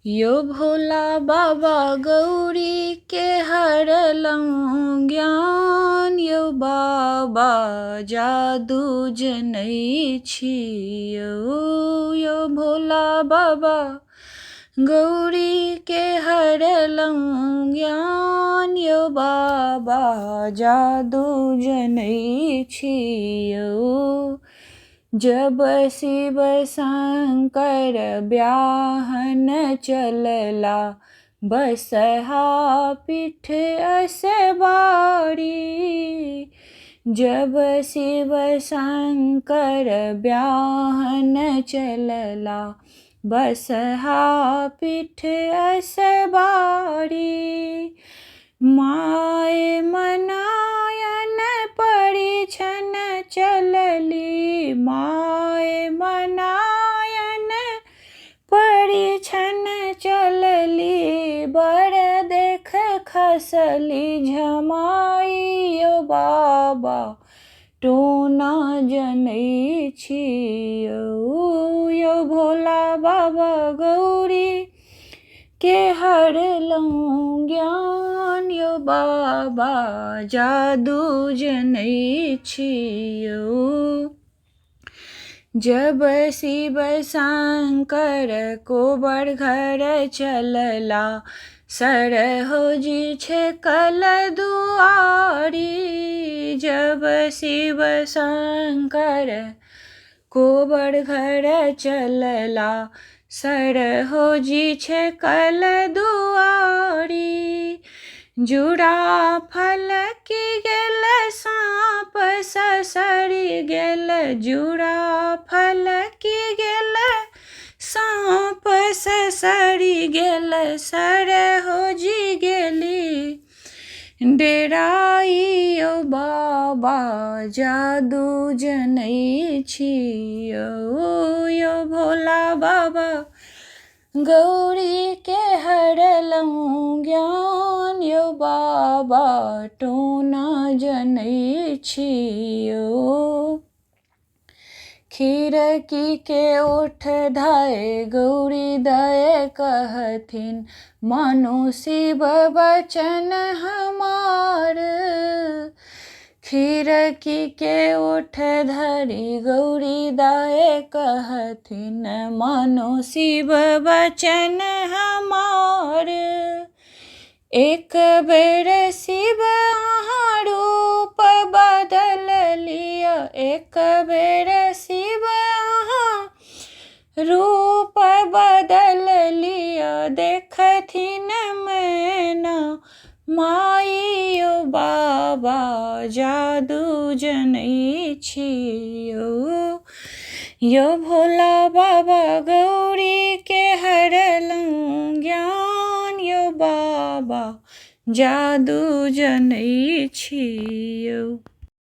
यो भोला बाबा गौरी के हरलौं ज्ञान, यो बाबा जादू जनै छियौ। यो भोला बाबा गौरी के हरलौं ज्ञान, यो बाबा जादू जनै छियौ। जब शिव शंकर ब्याहन चलला, बसहा पीठ असबारी। जब शिव शंकर ब्याहन चलला, बसहा पीठ असबारी। माय मनायन परिछन चलली, माय मनायन परिछन चलली। बड़ देख खसली झमाई, यो बाबा टोना जनै छियौ। यो भोला बाबा गौरी के हरलौं ज्ञान, यो बाबा जादू जनै छियौ। जब शिव शंकर कोबर घर चलला, सरहोजी छेकल दुआरी। जब शिव शंकर कोबर घर चलला, सरहोजी छेकल दुआरी। जूड़ा फलकी गेल साँप ससरि गेल, जूड़ा फलकी गेल साँप ससरि गेल। सरहोजी गेली डेराई, यो बाबा जादू जनै छियौ। यो भोला बाबा गौरी के हरलौं ज्ञान, यो बाबा टोना जनै छियौ। खीरकी के ओठ धाय गौरी दय कहथिन, मानो शिव वचन हमार। खीरकी के ओठ धरि गौरी दाय कहथिन, मानो शिव वचन हमार। एक बेर शिव अहाँ रूप बदल लिअ, एक बेर शिव अहाँ रूप बदल लिअ। देखथिन मैना माई, यो बाबा जादू जनै छियौ। यो भोला बाबा गौरी के हरलौं ज्ञान, यो बाबा जादू जनै छियौ।